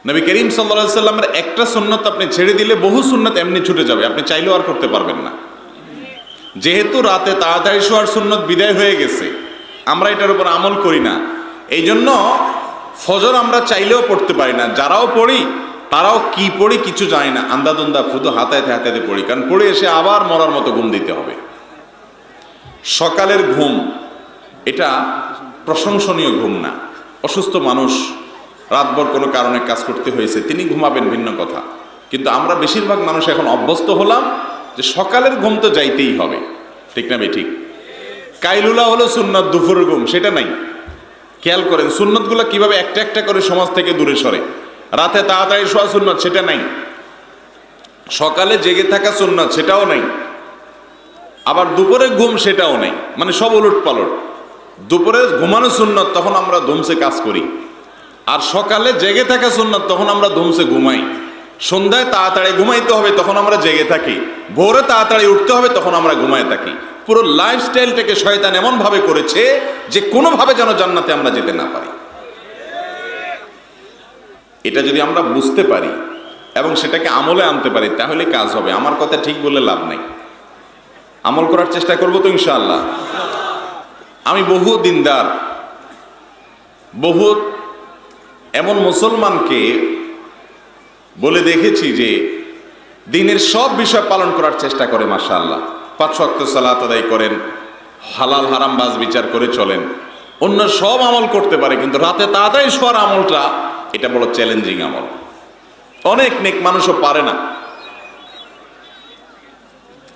নবী করিম সাল্লাল্লাহু আলাইহি সাল্লামের একটা সুন্নত আপনি ছেড়ে দিলে বহু সুন্নত এমনি ছুটে যাবে, আপনি চাইলেও আর করতে পারবেন না। যেহেতু রাতে তাড়াতাড়ি শোয়ার সুন্নত বিদায় হয়ে গেছে, আমরা এটার উপর আমল করি না, এই জন্য ফজর আমরা চাইলেও পড়তে পারি না। যারাও পড়ি তারাও কি পড়ি কিছু জানি না, আন্দাদুন্দা শুধু হাতাইতে হাতাইতে পড়ি, কারণ পড়ে এসে আবার মরার মতো ঘুম দিতে হবে। সকালের ঘুম এটা প্রশংসনীয় ঘুম না। অসুস্থ মানুষ, রাতভর কোনো কারণে কাজ করতে হয়েছে, তিনি ঘুমাবেন ভিন্ন কথা, কিন্তু আমরা বেশিরভাগ মানুষ এখন অভ্যস্ত হলাম যে সকালের ঘুম তো যাইতেই হবে, ঠিক না বে ঠিক? কাইলুলা হলো সুন্নত, দুপুরের ঘুম সেটা নাই। খেয়াল করেন সুন্নতগুলো কিভাবে একটা একটা করে সমাজ থেকে দূরে সরে। রাতে তাড়াতাড়ি শোয়া সুন্নত সেটা নাই, সকালে জেগে থাকা সুন্নত সেটাও নাই, আবার দুপুরে ঘুম সেটাও নাই, মানে সব উলট পালট। দুপুরে ঘুমানো সুন্নত, তখন আমরা ধুমসে কাজ করি, আর সকালে জেগে থাকা সুন্নত, তখন আমরা ধুমসে ঘুমাই। সন্ধ্যায় তাড়াতাড়ি ঘুমাইতে হবে, তখন আমরা জেগে থাকি। ভোরে তাড়াতাড়ি উঠতে হবে, তখন আমরা ঘুমায় থাকি। পুরো লাইফস্টাইলটাকে শয়তান এমন ভাবে করেছে যে কোনোভাবে যেন জান্নাতে আমরা যেতে না পারি। এটা যদি আমরা বুঝতে পারি এবং সেটাকে আমলে আনতে পারি তাহলে কাজ হবে। আমার কথা ঠিক বলে লাভ নাই, আমল করার চেষ্টা করবো তো ইনশাআল্লাহ। আমি বহু দিনদার, বহু এমন মুসলমানকে বলে দেখেছি যে দিনের সব বিষয় পালন করার চেষ্টা করে, মাশাআল্লাহ। 5 ওয়াক্ত সালাত আদায় করেন, হালাল হারাম বাজ বিচার করে চলেন, অন্য সব আমল করতে পারে, কিন্তু রাতে তাড়াতাড়ি শোয়ার আমলটা এটা বড় চ্যালেঞ্জিং আমল। অনেক নেক মানুষও পারে না।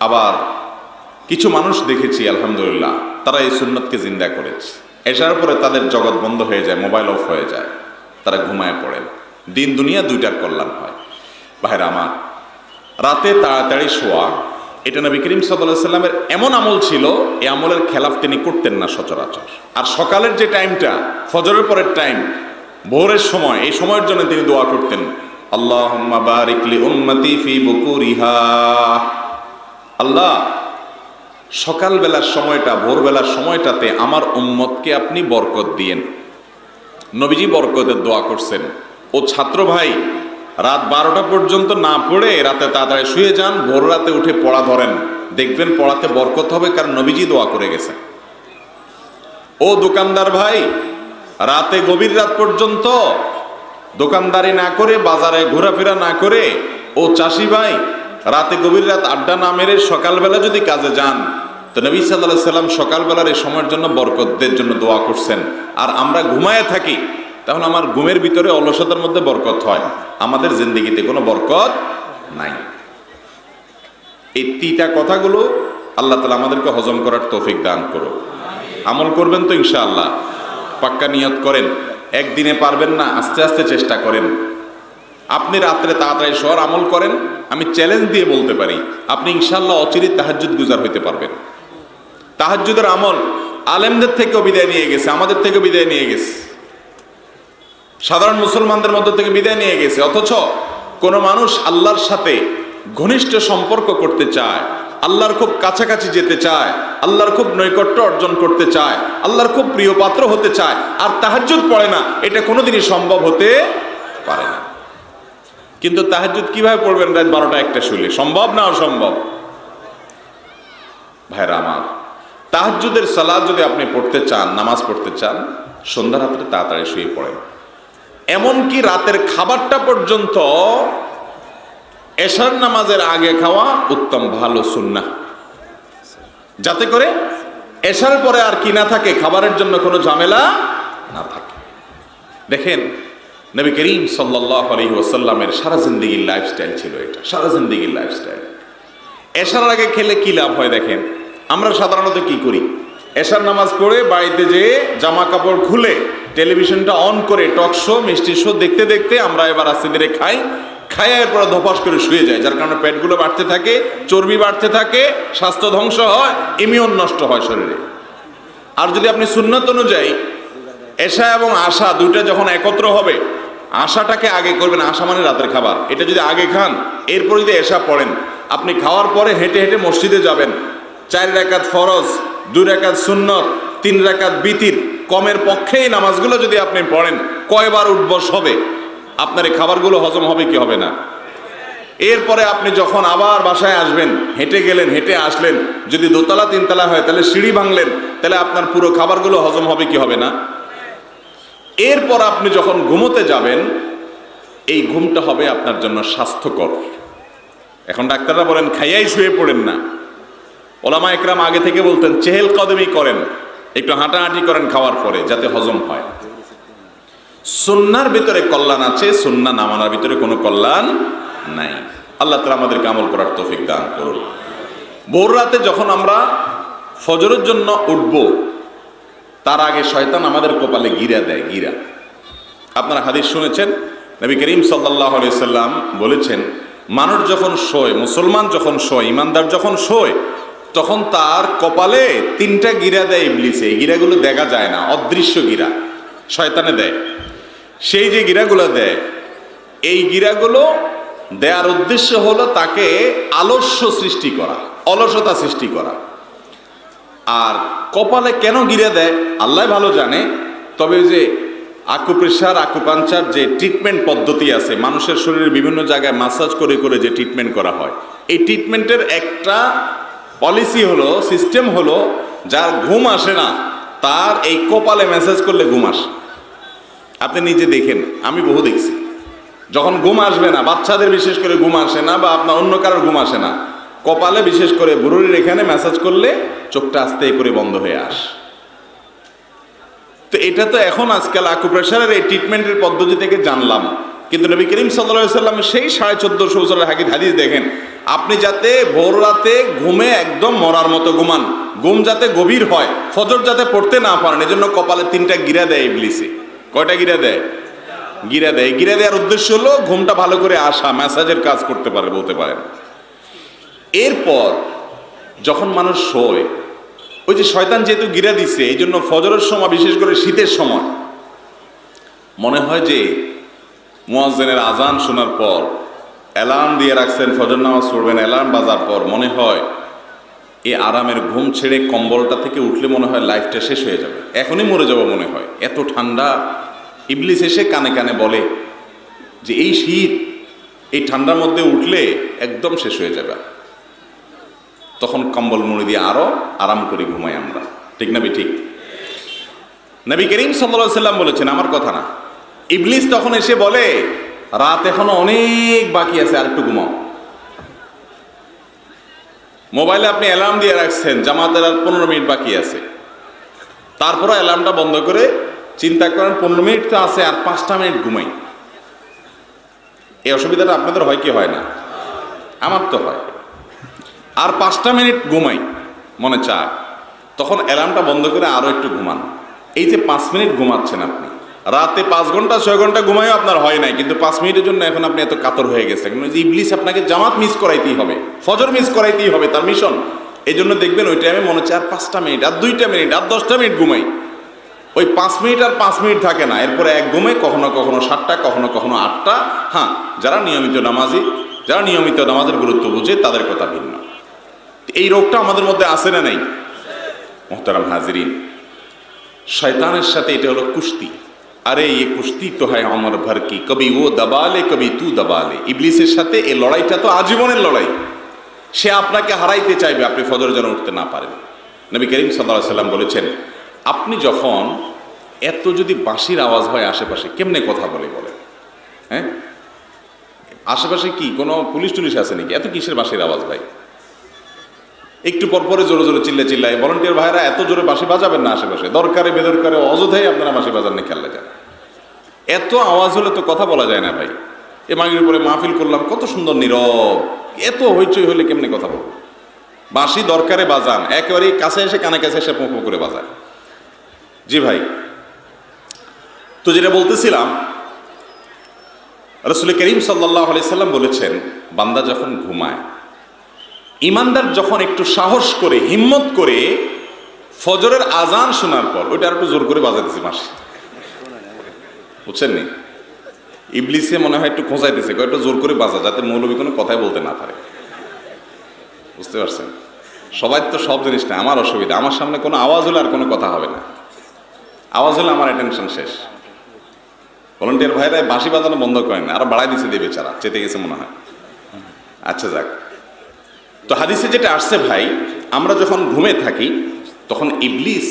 আবার কিছু মানুষ দেখেছি আলহামদুলিল্লাহ, তারা এই সুন্নতকে জিন্দা করেছে। এসার পরে তাদের জগৎ বন্ধ হয়ে যায়, মোবাইল অফ হয়ে যায়, তারা ঘুমায় পড়েন, দিন দুনিয়া দুইটার কল্যাণ হয়। ভাইরা আমার, রাতে তাড়াতাড়ি শোয়া এটা নবী করিম সাল্লাল্লাহু আলাইহি সাল্লামের এমন আমল ছিল, এই আমলের খেলাফ তিনি করতেন না সচরাচর। আর সকালের যে টাইমটা, ফজরের পরের টাইম, ভোরের সময়, এই সময়ের জন্য তিনি দোয়া করতেন, আল্লাহুম্মা বারিক লি উম্মতি ফি বুকুরিহা। আল্লাহ, সকালবেলার সময়টা, ভোরবেলার সময়টাতে আমার উম্মতকে আপনি বরকত দিয়েন। নবীজি বরকতের দোয়া করছেন। ও ছাত্র ভাই, রাত 12টা পর্যন্ত না পড়ে রাতে তাড়াতাড়ি শুয়ে যান, ভোর রাতে উঠে পড়া ধরেন, দেখবেন পড়াতে বরকত হবে, কারণ নবীজি দোয়া করে গেছেন। ও দোকানদার ভাই, রাতে গভীর রাত পর্যন্ত দোকানদারি না করে, বাজারে ঘোরাফেরা না করে, ও চাষি ভাই, রাতে গভীর রাত আড্ডা না মেরে সকালবেলা যদি কাজে যান, তো নবী সাল্লাল্লাহু আলাইহি সাল্লাম সকালবেলার এই সময়ের জন্য বরকতদের জন্য দোয়া করছেন। আর আমরা ঘুমায় থাকি, তাহলে আমার ঘুমের ভিতরে অলসতার মধ্যে বরকত হয়, আমাদের জিন্দেগিতে কোনো বরকত নাই। এই তিনটা কথাগুলো আল্লাহ তাআলা আমাদেরকে হজম করার তৌফিক দান করুন। আমল করবেন তো ইনশাআল্লাহ, পাক্কা নিয়ত করেন। একদিনে পারবেন না, আস্তে আস্তে চেষ্টা করেন। আপনি রাত্রে তাড়াতাড়ি শোয়ার আমল করেন, আমি চ্যালেঞ্জ দিয়ে বলতে পারি আপনি ইনশাআল্লাহ অচিরেই তাহাজ্জুদ গুজার হইতে পারবেন। তাহাজ্জুদের আমল আলেমদের থেকেও বিদায় নিয়ে গেছে, আমাদের থেকেও বিদায় নিয়ে গেছে, সাধারণ মুসলমানদের মধ্য থেকে বিদায় নিয়ে গেছে। অথচ কোন মানুষ আল্লাহর সাথে ঘনিষ্ঠ সম্পর্ক করতে চায়, আল্লাহর খুব কাছাকাছি যেতে চায়, আল্লাহর খুব নৈকট্য অর্জন করতে চায়, আল্লাহর খুব প্রিয় পাত্র হতে চায়, আর তাহাজ্জুদ পড়ে না, এটা কোনোদিনই সম্ভব হতে পারে না। কিন্তু তাহাজ্জুদ কিভাবে পড়বেন রাত 12টা 1টা শুলে? সম্ভব না অসম্ভব? ভাইরা আমার, তাহাজ্জুদের সালাত যদি আপনি পড়তে চান, নামাজ পড়তে চান, সন্ধ্যা রাত্রে তাড়াতাড়ি শুয়ে পড়েন। এমনকি রাতের খাবারটা পর্যন্ত এশার নামাজের আগে খাওয়া উত্তম, ভালো সুন্নাহ, যাতে করে এশার পরে আর কি না থাকে, খাবারের জন্য কোনো ঝামেলা না থাকে। দেখেন নবী করিম সাল্লাল্লাহু আলাইহি ওয়াসাল্লামের সারা জিন্দেগির লাইফস্টাইল ছিল এটা, সারা জিন্দেগির লাইফস্টাইল। এশার আগে খেলে কি লাভ হয় দেখেন, আমরা সাধারণত কি করি, এশার নামাজ পড়ে বাড়িতে যেয়ে জামা কাপড় খুলে টেলিভিশনটা অন করে টক শো, মিষ্টি শো দেখতে দেখতে আমরা এবার আস্তে ধীরে খাই, খাইয়ের পরে ধপাস করে শুয়ে যায়, যার কারণে পেটগুলো বাড়তে থাকে, চর্বি বাড়তে থাকে, স্বাস্থ্য ধ্বংস হয়, ইমিউন নষ্ট হয় শরীরে। আর যদি আপনি সুন্নত অনুযায়ী এশা এবং আশা দুইটা যখন একত্র হবে, আশাটাকে আগে করবেন, আশা মানে রাতের খাবার, এটা যদি আগে খান, এরপর যদি এশা পড়েন, আপনি খাওয়ার পরে হেঁটে হেঁটে মসজিদে যাবেন, 4 রাকাত ফরজ, 2 রাকাত সুন্নত, 3 রাকাত বিতির, কমের পক্ষে এই নামাজগুলো যদি আপনি পড়েন, কয়বার উঠবস হবে? আপনার এই খাবারগুলো হজম হবে কি হবে না? এরপরে আপনি যখন আবার বাসায় আসবেন, হেঁটে গেলেন, হেঁটে আসলেন, যদি দোতলা তিনতলা হয় তাহলে সিঁড়ি ভাঙলেন, তাহলে আপনার পুরো খাবারগুলো হজম হবে কি হবে না? এরপর আপনি যখন ঘুমোতে যাবেন, এই ঘুমটা হবে আপনার জন্য স্বাস্থ্যকর। এখন ডাক্তাররা বলেন খাইয়াই শুয়ে পড়েন না। ওলামা একরাম আগে থেকে বলতেন চেহেল কদমি করেন, একটু হাঁটাহাঁটি করেন খাওয়ার পরে, যাতে হজম হয়। সুন্নাহর ভিতরে কল্যাণ আছে, সুন্নাহ না মানার ভিতরে কোনো কল্যাণ নাই। আল্লাহ তাআলা আমাদেরকে আমল করার তৌফিক দান করুন। ভোর রাতে যখন আমরা ফজরের জন্য উঠব, তার আগে শয়তান আমাদের কপালে গিরা দেয়, গিরা। আপনারা হাদিস শুনেছেন, নবী করিম সাল্লাল্লাহু আলাইহি সাল্লাম বলেছেন, মানুষ যখন শোয়, মুসলমান যখন শোয়, ইমানদার যখন শোয়, তখন তার কপালে 3টা গিরা দেয় ইবলিসে। এই গিরাগুলো দেখা যায় না, অদৃশ্য গিরা শয়তানে দেয়। সেই যে গিরাগুলো দেয়, এই গিরাগুলো দেওয়ার উদ্দেশ্য হলো তাকে আলস্য সৃষ্টি করা, অলসতা সৃষ্টি করা। আর কপালে কেন গিরা দেয় আল্লাহ ভালো জানে। তবে যে আকুপ্রেশার, আকুপাঞ্চার যে ট্রিটমেন্ট পদ্ধতি আছে, মানুষের শরীরের বিভিন্ন জায়গায় মাসাজ করে করে যে ট্রিটমেন্ট করা হয়, এই ট্রিটমেন্টের একটা পলিসি হলো, সিস্টেম হলো, যার ঘুম আসে না তার এই কপালে মেসেজ করলে ঘুম আসে। আপনি নিজে দেখেন, আমি বহু দেখছি। যখন ঘুম আসবে না, বাচ্চাদের বিশেষ করে ঘুম আসে না, বা আপনার অন্য কারোর ঘুম আসে না, কপালে বিশেষ করে বুড়ির এখানে মেসেজ করলে চোখটা আস্তে করে বন্ধ হয়ে আসে। তো এটা তো এখন আজকাল আকুপ্রেশারের এই ট্রিটমেন্টের পদ্ধতি থেকে জানলাম, কিন্তু নবী করিম সাল্লাল্লাহু আলাইহি সাল্লাম সেই 1450 বছরের হাদিস দেখেন, আপনি যাতে ভোর রাতে ঘুমে একদম মরার মতো ঘুমান, ঘুম যাতে গভীর হয়, ফজর যাতে পড়তে না পারেন, এজন্য কপালে 3টা গিরা দেয় ইবলিসে। কয়টা গিরা দেয়? গিরা দেয়। গিরা দেওয়ার উদ্দেশ্য হলো ঘুমটা ভালো করে আসা, ম্যাসাজের কাজ করতে পারে, বলতে পারেন। এরপর যখন মানুষ শোয়, ওই যে শয়তান যেহেতু গিরা দিচ্ছে, এই জন্য ফজরের সময়, বিশেষ করে শীতের সময়, মনে হয় যে মুয়াজ্জিনের আজান শোনার পর অ্যালার্ম দিয়ে রাখছেন, ফজর নামাজ পড়বেন, অ্যালার্ম বাজার পর মনে হয় এই আরামের ঘুম ছেড়ে কম্বলটা থেকে উঠলে মনে হয় লাইফটা শেষ হয়ে যাবে, এখনই মরে যাবো মনে হয়, এত ঠান্ডা। ইবলিস এসে কানে কানে বলে যে এই শীত, এই ঠান্ডার মধ্যে উঠলে একদম শেষ হয়ে যাবে। তখন কম্বল মুড়ি দিয়ে আরো আরাম করে ঘুমাই আমরা, ঠিক না? ঠিক। নবী করিম সাল্লাল্লাহু আলাইহি সাল্লাম বলেছেন, আমার কথা না। ইবলিস তখন এসে বলে রাত এখনো অনেক বাকি আছে, আর একটু ঘুমাও। মোবাইলে আপনি অ্যালার্ম দিয়ে রাখছেন জামাতের আর 15 মিনিট বাকি আছে, তারপরে অ্যালার্মটা বন্ধ করে চিন্তা করেন 15 মিনিট তো আছে, আর 5টা মিনিট ঘুমাই। এই অসুবিধাটা আপনাদের হয় কি হয় না? আমার তো হয়। আর 5টা মিনিট ঘুমাই মনে চায়, তখন অ্যালার্মটা বন্ধ করে আরো একটু ঘুমান। এই যে 5 মিনিট ঘুমাচ্ছেন আপনি, রাতে 5 ঘন্টা 6 ঘন্টা ঘুমাইও আপনার হয় নাই, কিন্তু 5 মিনিটের জন্য এখন আপনি এত কাতর হয়ে গেছেন। যে ইবলিস আপনাকে জামাত মিস করাইতেই হবে, ফজর মিস করাইতেই হবে, তার মিশন। এই জন্য দেখবেন ওই টাইমে মনে হচ্ছে আর 5টা মিনিট, আর 2টা মিনিট, আর 10টা মিনিট ঘুমাই। ওই 5 মিনিট আর 5 মিনিট থাকে না, এরপরে এক ঘুমে কখনো কখনো 7টা, কখনো কখনো 8টা। হ্যাঁ, যারা নিয়মিত নামাজি, যারা নিয়মিত নামাজের গুরুত্ব বুঝে, তাদের কথা ভিন্ন। এই রোগটা আমাদের মধ্যে আছে না নাই? মুহতারাম হাজিরিন, শয়তানের সাথে এটা হলো কুস্তি। আরে ये কুস্তি তো হয় আমার ভর কি, কবি ও দবালে কবি তু দবালে। ইবলিসের সাথে এই লড়াইটা তো আজীবনের লড়াই। সে আপনাকে হারাইতে চাইবে, আপনি ফজর যেন উঠতে না পারেন। নবী করিম সাল্লাল্লাহু আলাইহি সাল্লাম বলেছেন, আপনি যখন এত যদি বাঁশির আওয়াজ হয় আশেপাশে, কেমনে কথা বলে বলেন? হ্যাঁ, আশেপাশে কি কোনো পুলিশ টুলিশ আছে নাকি? এত কিসের বাঁশির আওয়াজ ভাই? একটু পরপরে জোরে জোরে চিল্লায় ভলান্টিয়ার ভাইরা, এত জোরে বাঁশি বাজাবেন না আশেপাশে, দরকারে বেদরকারে অযথাই আপনারা বাঁশি বাজান না, খেয়াল যান। এত আওয়াজ হলে তো কথা বলা যায় না ভাই। এ মাগরিবের পরে মাহফিল করলাম, কত সুন্দর নীরব, এত হইচই হলে কেমনে কথা বলবো? বাঁশি দরকারে বাজান, একেবারে কাছে এসে কানে কাছে এসে পো করে বাজায়। জি ভাই, তো যেটা বলতেছিলাম, রাসূল করিম সাল্লাল্লাহু আলাইহি সাল্লাম বলেছেন, বান্দা যখন ঘুমায়, ইমানদার যখন একটু সাহস করে, হিম্মত করে ফজরের আজান শোনার পর, ওইটা আর একটু জোর করে বাজাইতেছে বাঁশি, বুঝছেন নি? ইবলিসে মনে হয় একটু খোঁজাইতেছে, একটু জোর করে বাজা, যাতে মৌলবী কোনো কথাই বলতে না পারে। বুঝতে পারছেন? সবাই তো সব জিনিস না। আমার অসুবিধা, আমার সামনে কোনো আওয়াজ হলে আর কোনো কথা হবে না, আওয়াজ হলে আমার অ্যাটেনশন শেষ। ভলান্টিয়ার ভাইরা বাঁশি বাজানো বন্ধ করেন না, আরো বাড়াই দিছে দিয়ে বেচারা, চেতে গেছে মনে হয়। আচ্ছা যাক, তো হাদিসে যেটা আসছে ভাই, আমরা যখন ঘুমে থাকি তখন ইবলিস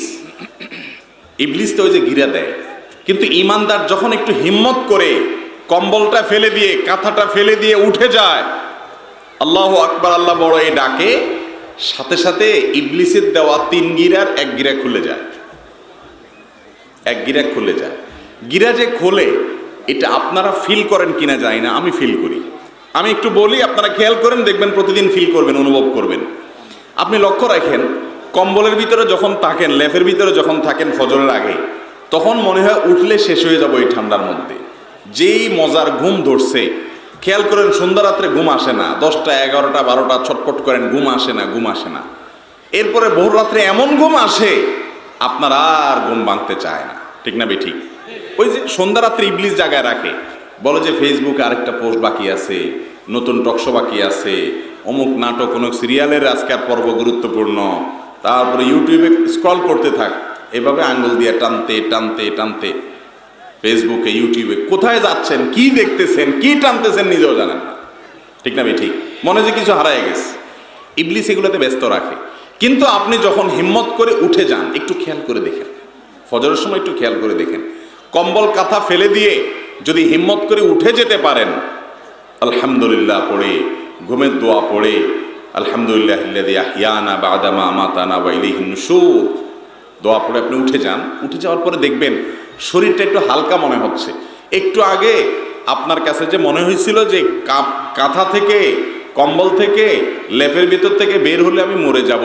তো ওই যে গিরা দেয়, কিন্তু ইমানদার যখন একটু হিম্মত করে কম্বলটা ফেলে দিয়ে কাঁথাটা ফেলে দিয়ে উঠে যায়, আল্লাহু আকবার, আল্লাহ বড় এই ডাকে, সাথে সাথে ইবলিসের দেওয়া 3 গিরার 1 গিরা খুলে যায়। 1 গিরা খুলে যায়। গিরা যে খোলে এটা আপনারা ফিল করেন কিনা জানি না, আমি ফিল করি। আমি একটু বলি, আপনারা খেয়াল করেন, দেখবেন প্রতিদিন ফিল করবেন, অনুভব করবেন। আপনি লক্ষ্য রাখেন, কম্বলের ভিতরে যখন থাকেন, লেফের ভিতরে যখন থাকেন ফজরের আগে, তখন মনে হয় উঠলে শেষ হয়ে যাবো এই ঠান্ডার মধ্যে। যেই মজার ঘুম ধরছে, খেয়াল করেন সন্ধ্যা রাত্রে ঘুম আসে না, 10টা 11টা 12টা ছটফট করেন, ঘুম আসে না। এরপরে ভোর রাত্রে এমন ঘুম আসে আপনার আর ঘুম ভাঙতে চায় না, ঠিক না ঠিক? ওই যে সন্ধ্যা রাত্রে ইবলিস জায়গায় রাখে, বলে যে ফেসবুকে আরেকটা পোস্ট বাকি আছে, নতুন টকশো বাকি আছে, অমুক নাটক, অমুক সিরিয়ালের আজকের পর্ব গুরুত্বপূর্ণ, তারপরে ইউটিউবে স্ক্রল করতে থাক। এভাবে আঙ্গুল দিয়ে টানতে ফেসবুকে ইউটিউবে কোথায় যাচ্ছেন, কি দেখতেছেন, কি টানতেছেন নিজেও জানেন না, ঠিক না ঠিক? মনে যে কিছু হারায় গেছে। ইবলিস এগুলোতে ব্যস্ত রাখে। কিন্তু আপনি যখন হিম্মত করে উঠে যান, একটু খেয়াল করে দেখেন, ফজরের সময় একটু খেয়াল করে দেখেন, কম্বল কাঁথা ফেলে দিয়ে যদি হিম্মত করে উঠে যেতে পারেন, আলহামদুলিল্লাহ পড়ে, ঘুমের দোয়া পড়ে, আলহামদুলিল্লাহিল্লাযী আহইয়ানা বা'দা মা আমাতানা ওয়া ইলাইহিন নুশুর, দোয়া পড়ে আপনি উঠে যান। উঠে যাওয়ার পরে দেখবেন শরীরটা একটু হালকা মনে হচ্ছে। একটু আগে আপনার কাছে যে মনে হয়েছিল যে কাঁথা থেকে, কম্বল থেকে, লেপের ভিতর থেকে বের হলে আমি মরে যাব,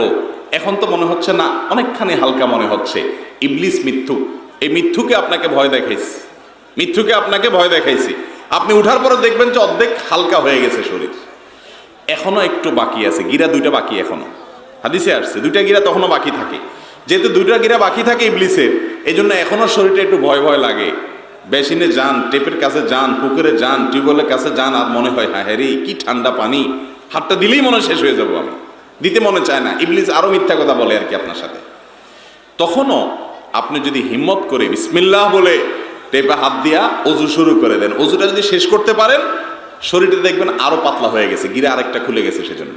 এখন তো মনে হচ্ছে না, অনেকখানি হালকা মনে হচ্ছে। ইবলিস মিথ্যুক, এই মিথ্যুকে আপনাকে ভয় দেখাইছে, আপনি উঠার পরে দেখবেন যে অর্ধেক হালকা হয়ে গেছে শরীর, এখনো একটু বাকি আছে, গিরা 2টা বাকি এখনো। হাদিসে আসছে 2টা গিরা তখনও বাকি থাকে। যেহেতু 2টা গিরা বাকি থাকে ইবলিসের, এই জন্য এখনো শরীরটা একটু ভয় লাগে। বেসিনে যান, টেপের কাছে যান, পুকুরে যান, টিউবওয়েলের কাছে যান, আর মনে হয় হ্যাঁ রে কি ঠান্ডা পানি, হাতটা দিলেই মনে শেষ হয়ে যাবো, আমি দিতে মনে চায় না। ইবলিস আরো মিথ্যা কথা বলে আর কি আপনার সাথে। তখনও আপনি যদি হিম্মত করে বিসমিল্লাহ বলে টেপে হাত দিয়া অজু শুরু করে দেন, অজুটা যদি শেষ করতে পারেন, শরীরটা দেখবেন আরো পাতলা হয়ে গেছে, গিরা আরেকটা খুলে গেছে, সেজন্য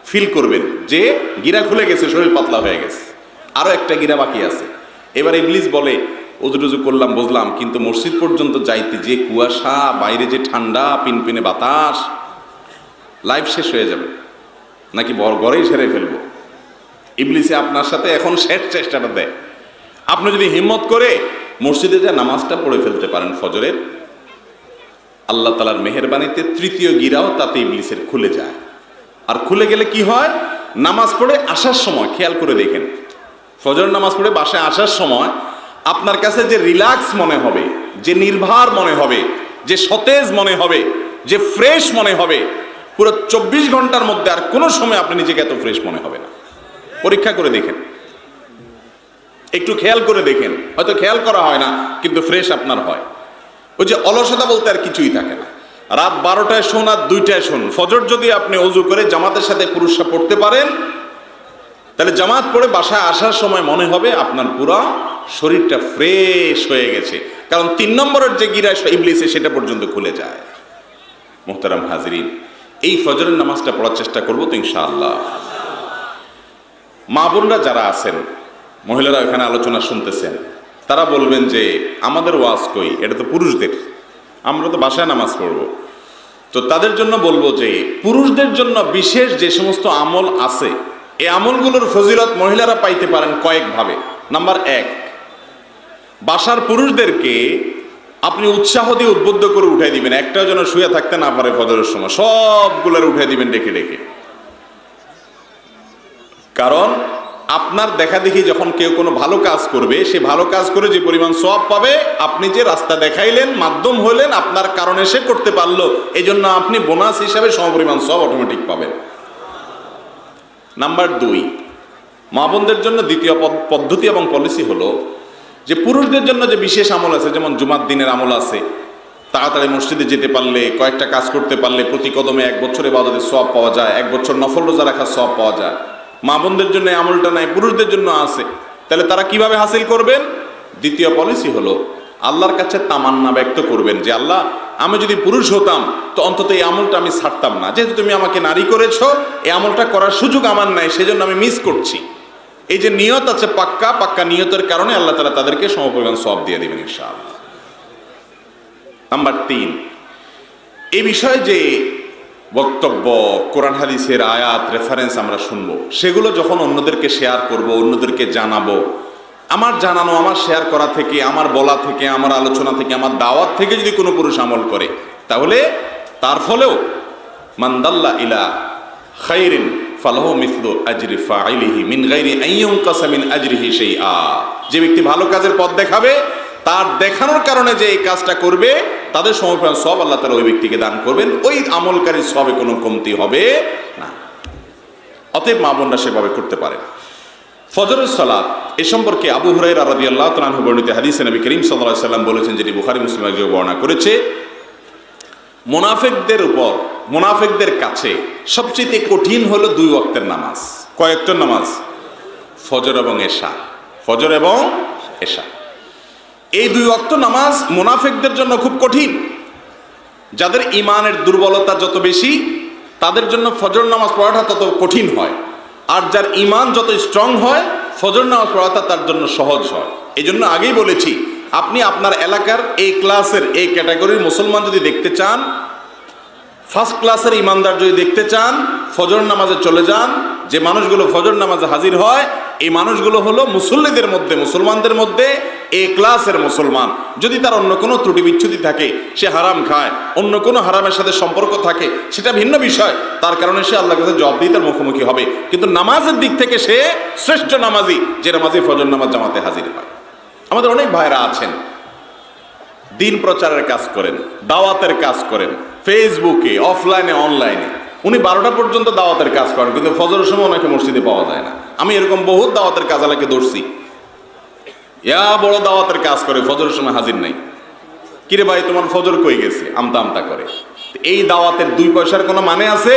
ফিল করবেন যে গিরা খুলে গেছে, শরীর পাতলা হয়ে গেছে, আরো একটা গিরা বাকি আছে। এবার ইবলিস বলে অজু টজু করলাম বুঝলাম, কিন্তু মসজিদ পর্যন্ত যাইতে যে কুয়াশা, বাইরে যে ঠান্ডা পিনপিনে বাতাস, লাইফ শেষ হয়ে যাবে, নাকি ঘরেই সেরে ফেলবো। ইবলিসে আপনার সাথে এখন শেষ চেষ্টাটা দেয়। আপনি যদি হিম্মত করে মসজিদে যা নামাজটা পড়ে ফেলতে পারেন ফজরের, আল্লাহ তাআলার মেহেরবানিতে 3য় গিরাও তাতে ইবলিসের খুলে যায়। আর খুলে গেলে কি হয়, নামাজ পড়ে আসার সময় খেয়াল করে দেখেন, ফজর নামাজ পড়ে বাসায় আসার সময় আপনার কাছে যে রিল্যাক্স মনে হবে, যে নির্ভার মনে হবে, যে সতেজ মনে হবে, যে ফ্রেশ মনে হবে, পুরো 24 ঘন্টার মধ্যে আর কোনো সময় আপনি নিজেকে এত ফ্রেশ মনে হবে না। পরীক্ষা করে দেখেন, একটু খেয়াল করে দেখেন, হয়তো খেয়াল করা হয় না, কিন্তু ফ্রেশ আপনার হয়। ওই যে অলসতা বলতে আর কিছুই থাকে না। রাত 12টায় শোন আর 2টায় শোন, ফজর যদি আপনি অজু করে জামাতের সাথে পুরুষরা পড়তে পারেন, তাহলে জামাত পড়ে বাসায় আসার সময় মনে হবে আপনার পুরো শরীরটা ফ্রেশ হয়ে গেছে, কারণ 3 নম্বরের যে গিরা ইবলিসে সেটা পর্যন্ত খুলে যায়। মুহতারাম হাজিরিন, এই ফজরের নামাজটা পড়ার চেষ্টা করবো তো ইনশাআল্লাহ। মা বোনরা যারা আছেন, মহিলারা এখানে আলোচনা শুনতেছেন, তারা বলবেন যে আমাদের ওয়াজ কই, এটা তো পুরুষদের, আমরা তো বাসায় নামাজ পড়বো। তো তাদের জন্য বলবো যে পুরুষদের জন্য বিশেষ যে সমস্ত আমল আছে, এই আমলগুলোর ফজিলত মহিলারা পাইতে পারেন কয়েকভাবে। নাম্বার 1, বাসার পুরুষদেরকে আপনি উৎসাহ দিয়ে উদ্বুদ্ধ করে উঠাই দিবেন, একটাও যেন শুয়ে থাকতে না পারে ফজরের সময়, সবগুলোর উঠাই দিবেন ডেকে ডেকে। কারণ আপনার দেখা দেখি যখন কেউ কোনো ভালো কাজ করবে, সে ভালো কাজ করে যে পরিমাণ সওয়াব পাবে, আপনি যে রাস্তা দেখাইলেন, মাধ্যম হইলেন, আপনার কারণে সে করতে পারলো, এই জন্য আপনি বোনাস হিসাবে সমপরিমাণ সওয়াব অটোমেটিক পাবেন। নাম্বার 2, মা বোনদের জন্য দ্বিতীয় পদ্ধতি এবং পলিসি হলো যে পুরুষদের জন্য যে বিশেষ আমল আছে, যেমন জুমার দিনের আমল আছে, তাড়াতাড়ি মসজিদে যেতে পারলে, কয়েকটা কাজ করতে পারলে প্রতি কদমে 1 বছর ইবাদতের সওয়াব পাওয়া যায়, 1 বছর নফল রোজা রাখার সওয়াব পাওয়া যায়। মা বোনদের জন্য এই আমলটা নাই, পুরুষদের জন্য আছে। তাহলে তারা কিভাবে হাসিল করবেন? দ্বিতীয় পলিসি হলো আল্লাহর কাছে তামান্না ব্যক্ত করবেন যে আল্লাহ, আমি যদি পুরুষ হতাম তো অন্তত এই আমলটা আমি ছাড়তাম না, যেহেতু তুমি আমাকে নারী করেছো, এই আমলটা করার সুযোগ আমার নাই, সেজন্য আমি মিস করছি। এই যে নিয়ত আছে পাক্কা, পাক্কা নিয়তের কারণে আল্লাহ তাআলা তাদেরকে সমপরিমাণ সওয়াব দিয়ে দিবেন ইনশাআল্লাহ। নাম্বার 3, এই বিষয়ে যে বক্তব্য, কোরআন হাদিসের আয়াত রেফারেন্স আমরা শুনবো, সেগুলো যখন অন্যদেরকে শেয়ার করব, অন্যদেরকে জানাবো, আমার জানানো, আমার শেয়ার করা থেকে, আমার বলা থেকে, আমার আলোচনা থেকে, আমার দাওয়াত থেকে যদি কোনো পুরুষ আমল করে, তাহলে তার ফলেও মান দাল্লা ইলা খাইরিন ফালাহু মিসলু আজরি ফাইলিহি মিন গায়রি আন ইউনকাসা মিন আজরিহি শাইআ। যে ব্যক্তি ভালো কাজের পথ দেখাবে, তার দেখানোর কারণে যে এই কাজটা করবে, তাদের সমপরিমাণ সওয়াব আল্লাহ তাআলা ওই ব্যক্তিকে দান করবেন, ওই আমলকারীর সওয়াবে কোনো কমতি হবে না। অতএব মা বোনরা সেভাবে করতে পারে। ফজরের সালাত এ সম্পর্কে আবু হুরায়রা রাদিয়াল্লাহু তাআলা আনহু বর্ণিত হাদিসে নবী করিম সাল্লাল্লাহু আলাইহি ওয়াসাল্লাম বলেছেন, যেটি বুখারী মুসলিম একযোগে বর্ণনা করেছে, মুনাফিকদের উপর, মুনাফিকদের কাছে সবচেয়ে কঠিন হলো 2 ওয়াক্তের নামাজ। কয় ওয়াক্তের নামাজ? ফজর এবং এশা। ফজর এবং এশা, এই 2 ওয়াক্ত নামাজ মুনাফিকদের জন্য খুব কঠিন। যাদের ইমানের দুর্বলতা যত বেশি, তাদের জন্য ফজর নামাজ পড়াটা তত কঠিন হয়। আর যার ইমান যত স্ট্রং হয়, ফজর নামাজ পড়াটা তার জন্য সহজ হয়। এই জন্য আগেই বলেছি, আপনি আপনার এলাকার এই ক্লাসের, এই ক্যাটাগরির মুসলমান যদি দেখতে চান, ফার্স্ট ক্লাসের ইমানদার যদি দেখতে চান, ফজর নামাজে চলে যান। যে মানুষগুলো ফজর নামাজে হাজির হয়, এই মানুষগুলো হলো মুসল্লিদের মধ্যে, মুসলমানদের মধ্যে এ ক্লাসের মুসলমান। যদি তার অন্য কোনো ত্রুটি বিচ্ছুতি থাকে, সে হারাম খায়, অন্য কোনো হারামের সাথে সম্পর্ক থাকে, সেটা ভিন্ন বিষয়, তার কারণে সে আল্লাহর কাছে জবাবদিহিতার মুখোমুখি হবে। কিন্তু নামাজের দিক থেকে সে শ্রেষ্ঠ নামাজি, যে নামাজি ফজর নামাজ জামাতে হাজির হয়। আমাদের অনেক ভাইরা আছেন, দিন প্রচারের কাজ করেন, দাওয়াতের কাজ করেন, ফেসবুকে, অফলাইনে, অনলাইনে। উনি 12টা পর্যন্ত দাওয়াতের কাজ করেন, কিন্তু ফজরের সময় ওনাকে মসজিদে পাওয়া যায় না। আমি এরকম বহুত দাওয়াতের কাজ আলাকে ধরছি, বড় দাওয়াতের কাজ করে, ফজরের সময় হাজির নাই। কিরে ভাই, তোমার ফজর কই গেছে? আমতা আমতা করে। এই দাওয়াতের 2 পয়সার কোনো মানে আছে?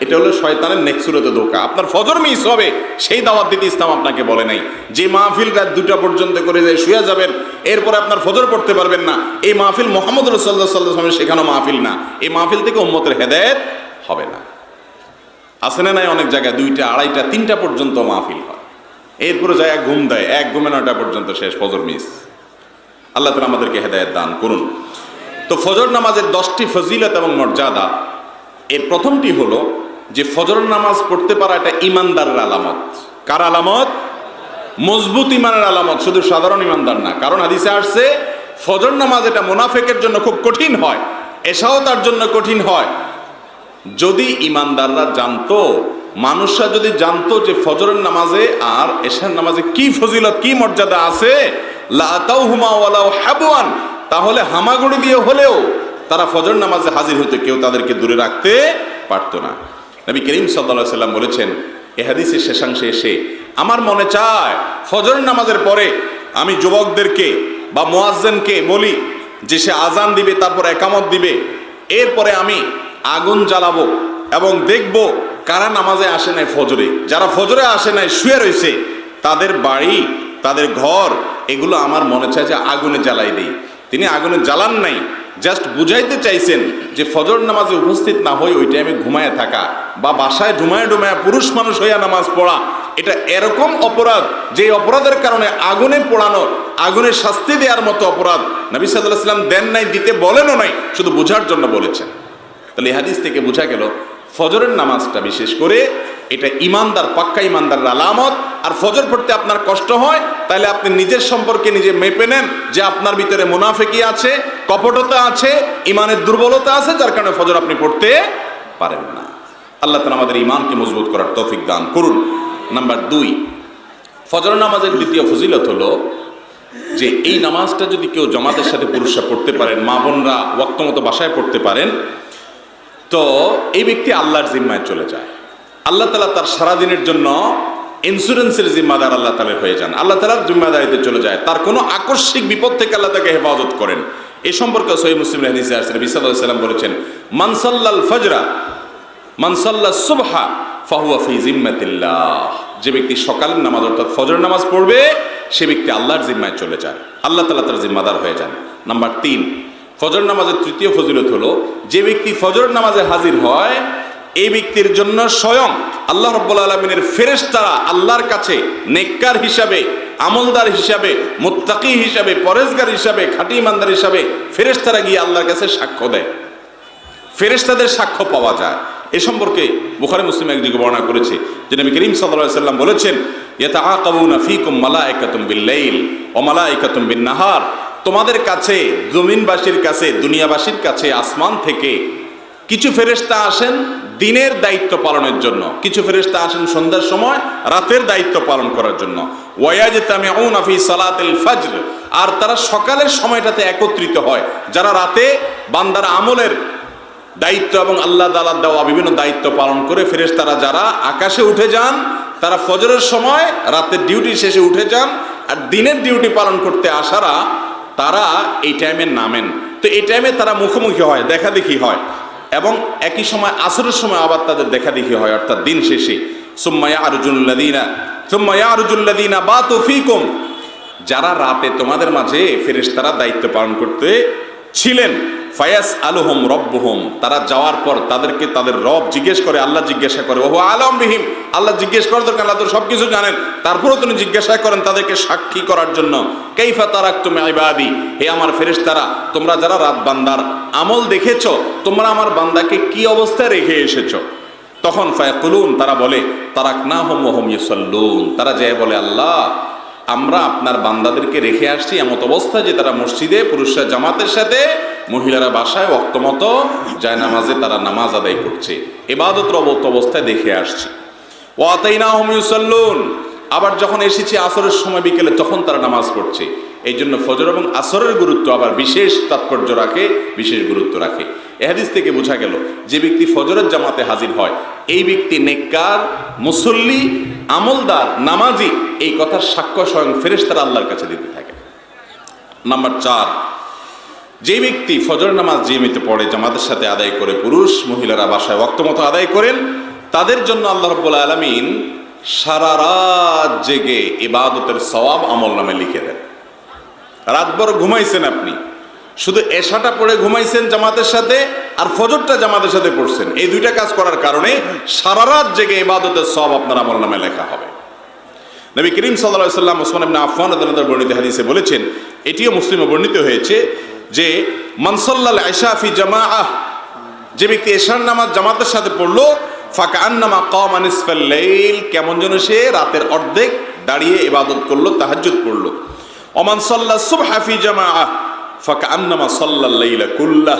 এটা হলো শয়তানের নেক্সুরতে ধোঁকা। আপনার ফজর মিস হবে, সেই দাওয়াত দিতে ইসলাম আপনাকে বলে নাই। যে মাহফিল রাত 2টা পর্যন্ত করে যায় শুয়ে যাবেন, এরপরে আপনার ফজর পড়তে পারবেন না, এই মাহফিল মুহাম্মদ রাসূলুল্লাহ সাল্লাল্লাহু আলাইহি ওয়াসাল্লাম শেখানো মাহফিল না। এই মাহফিল থেকে উম্মতের হেদায়েত হবে না। আছে না নাই অনেক জায়গায় 2টা, 2:30, 3টা পর্যন্ত মাহফিল হয়, এরপরে যায় ঘুম দেয়, 1 ঘুমে 9টা পর্যন্ত শেষ, ফজর মিস। আল্লাহ তাআলা আমাদেরকে হেদায়েত দান করুন। তো ফজর নামাজের 10টি ফজিলত এবং মর্যাদা। এর প্রথমটি হলো যে ফজর নামাজ পড়তে পারা এটা ইমানদারের আলামত। কার আলামত? মজবুত ইমানের আলামত, শুধু সাধারণ ইমানদার না। কারণ হাদিসে আসছে, ফজর নামাজ এটা মুনাফিকের জন্য খুব কঠিন হয়, এশাও তার জন্য কঠিন হয়। যদি ইমানদাররা জানতো, মানুষরা যদি জানতো যে ফজরের নামাজে আর এশার নামাজে কি ফজিলত, কি মর্যাদা আছে, লাতাউহুমা ওয়ালাউ হাবওয়ান, তাহলে হামাগুড়ি দিয়ে হলেও তারা ফজর নামাজে হাজির হতে কেউ তাদেরকে দূরে রাখতে পারতো না। নবী করিম সাল্লাল্লাহু আলাইহি ওয়াসাল্লাম বলেছেন এই হাদিসের শেষাংশে এসে, আমার মনে চায় ফজর নামাজের পরে আমি যুবকদেরকে বা মুয়াজ্জিনকে বলি যে সে আজান দিবে, তারপর একামত দিবে, এরপরে আমি আগুন জ্বালাবো এবং দেখব কারা নামাজে আসে নাই ফজরে। যারা ফজরে আসে নাই, শুয়ে রয়েছে, তাদের বাড়ি, তাদের ঘর, এগুলো আমার মনে চায় যে আগুনে জ্বালাই দেই। তিনি আগুনে জ্বালান নাই, জাস্ট বুঝাইতে চাইছেন যে ফজর নামাজে উপস্থিত না হই ওই টাইমে ঘুমায় থাকা বা বাসায় ডুমায় ডুমায় পুরুষ মানুষ হইয়া নামাজ পড়া, এটা এরকম অপরাধ যে অপরাধের কারণে আগুনে পোড়ানো, আগুনে শাস্তি দেওয়ার মতো অপরাধ নবী সাল্লাল্লাহু আলাইহি ওয়াসাল্লাম দেন নাই, দিতে বলেনও নাই, শুধু বোঝার জন্য বলেছেন। তাহলে এই হাদিস থেকে বোঝা গেল ফজরের নামাজটা বিশেষ করে এটা ইমানদার, পাক্কা ইমানদারের আলামত। আর ফজর পড়তে আপনার কষ্ট হয়, তাহলে আপনি নিজের সম্পর্কে নিজে মেপে নেন যে আপনার ভিতরে মুনাফিকি আছে, কপটতা আছে, ইমানের দুর্বলতা আছে, যার কারণে ফজর আপনি পড়তে পারেন না। আল্লাহ তাআলা আমাদের ইমানকে মজবুত করার তৌফিক দান করুন। নাম্বার 2, ফজর নামাজের দ্বিতীয় ফজিলত হলো যে এই নামাজটা যদি কেউ জামাতের সাথে পুরুষরা পড়তে পারেন, মা বোনরা ওয়াক্ত মতো বাসায় পড়তে পারেন, তো এই ব্যক্তি আল্লাহর জিম্মায় চলে যায়। আল্লাহ তাআলা তার সারাদিনের জন্য ইন্স্যুরেন্সের জিম্মাদার আল্লাহ তাআলা হয়ে যান, আল্লাহ তাআলার জিম্মাদারিতে চলে যায়। তার কোনো আকস্মিক বিপদ থেকে আল্লাহ তাকে হেফাজত করেন। এই সম্পর্কে সহিহ মুসলিমের হাদিসে আসছে, নবী সাল্লাল্লাহু আলাইহি ওয়াসাল্লাম বলেছেন, মান সাল্লাল ফজরা মান সাল্লাস সুবহা ফাহুয়া ফি জিম্মাতিল্লাহ। যে ব্যক্তি সকালের নামাজ অর্থাৎ ফজর নামাজ পড়বে সে ব্যক্তি আল্লাহর জিম্মায় চলে যায়, আল্লাহ তাআলা তার জিম্মাদার হয়ে যান। নাম্বার 3, ফজর নামাজের তৃতীয় ফজিলত হলো যে ব্যক্তি ফজর নামাজে হাজির হয় এই ব্যক্তির জন্য স্বয়ং আল্লাহ রাব্বুল আলামিনের ফেরেশতারা আল্লাহর কাছে নেককার হিসাবে, আমলদার হিসাবে, মুত্তাকি হিসাবে, পরেজগার হিসাবে, খাঁটি ইমানদার হিসাবে ফেরেশতারা গিয়ে আল্লাহর কাছে সাক্ষ্য দেয়, ফেরেশতাদের সাক্ষ্য পাওয়া যায়। এ সম্পর্কে বুখারী মুসলিম একদিকে বর্ণনা করেছে যে নবী করিম সাল্লাল্লাহু আলাইহি সাল্লাম বলেছেন, ইয়াতাআকাবুনা ফীকুম মালায়েকাতুম বিল-লাইল ওয়া মালায়েকাতুম বিন-নাহার। তোমাদের কাছে, জমিনবাসীর কাছে, দুনিয়াবাসীর কাছে আসমান থেকে কিছু ফেরেশতা আসেন দিনের দায়িত্ব পালনের জন্য, কিছু ফেরেশতা আসেন সন্ধ্যার সময় রাতের দায়িত্ব পালন করার জন্য। ওয়ায়াজতামিউনা ফি সালাতিল ফজর, আর তারা সকালের সময়টাতে একত্রিত হয়। যারা রাতে বান্দার আমলের দায়িত্ব এবং আল্লাহ তাআলার দেওয়া বিভিন্ন দায়িত্ব পালন করে ফেরেশতারা যারা আকাশে উঠে যান, তারা ফজরের সময় রাতের ডিউটি শেষে উঠে যান, আর দিনের ডিউটি পালন করতে আসারা তারা এই টাইমে নামেন। তো এই টাইমে তারা মুখোমুখি হয়, দেখা দেখি হয়, এবং একই সময় আসরের সময় আবার তাদের দেখা দেখি হয়, অর্থাৎ দিন শেষে। সুম্মা ইয়ারজুল্লাযীনা বাতু ফীকুম, যারা রাতে তোমাদের মাঝে ফেরেশতারা দায়িত্ব পালন করতে ছিলেন, ফায়াস আলুহুম রব্বুহুম, তারা যাওয়ার পর তাদেরকে তাদের রব জিজ্ঞেস করে, আল্লাহ জিজ্ঞাসা করে, ওহু আলম বিহিম, আল্লাহ জিজ্ঞেস করার দরকার, আল্লাহ তো সবকিছু জানেন, তারপরেও তিনি জিজ্ঞাসা করেন তাদেরকে সাক্ষী করার জন্য, কাইফা তারাকতুম ইবাদি, হে আমার ফেরেশতারা, তোমরা যারা রাত বান্দার আমল দেখেছো, তোমরা আমার বান্দাকে কি অবস্থায় রেখে এসেছো? তখন ফায়াকুলুন, তারা বলে, তারাকনাহুম ওয়া হুম ইউসাল্লুন, তারা যায় বলে, আল্লাহ আমরা আপনার বান্দাদেরকে রেখে আসছি এমত অবস্থায় যে তারা মসজিদে পুরুষরা জামাতের সাথে, মহিলারা বাসায় ওয়াক্ত মতো যায় নামাজে তারা নামাজ আদায় করছে, ইবাদতরত অবস্থায় দেখে আসছি। ওয়া আতাইনাহুম ইউসাল্লুন, আবার যখন এসেছি আসরের সময় বিকেলে তখন তারা নামাজ পড়ছে। এই জন্য ফজর এবং আসরের গুরুত্ব আবার বিশেষ তাৎপর্য রাখে, বিশেষ গুরুত্ব রাখে। এই হাদিস থেকে বোঝা গেল যে ব্যক্তি ফজরের জামাতে হাজির হয় এই ব্যক্তি নেককার, মুসল্লি, আমলদার, নামাজি, এই কথার সাক্ষ্য স্বয়ং ফেরেশতারা আল্লাহর কাছে দিতে থাকে। নাম্বার 4, যে ব্যক্তি ফজর নামাজ নিয়মিত পড়ে, জামাতের সাথে আদায় করে, পুরুষ মহিলারা বাসায় ওয়াক্ত মতো আদায় করেন, তাদের জন্য আল্লাহ রাব্বুল আলামিন সারা রাত জেগে ইবাদতের সওয়াব আমলনামে লিখে দেন। রাতভর ঘুমাইছেন আপনি, শুধু এশাটা পড়ে ঘুমাইছেন জামাতের সাথে আর ফজরটা জামাতের সাথে পড়ছেন, এই দুইটা কাজ করার কারণে সারা রাত জেগে ইবাদতের সওয়াব আপনার আমলনামে লেখা হবে। নবী করিম সাল্লাল্লাহু আলাইহি ওয়াসাল্লাম ওসমান ইবনে আফফান রাদিয়াল্লাহু আনহু বর্ণিত হাদিসে বলেছেন, এটিও মুসলিমে বর্ণিত হয়েছে যে মান সাল্লাল ইশা ফি জামাআহ, যে ব্যক্তি এশার নামাজ জামাতের সাথে পড়লো, ফাকান্নামা কামা নিসফাল লাইল, কেমন যেন সে রাতের অর্ধেক দাঁড়িয়ে ইবাদত করলো, তাহাজ্জুদ পড়লো। ওমান সাল্লা সুবহা ফি জামাআহ ফাকান্নামা সাল্লাল লাইলা কুল্লাহ,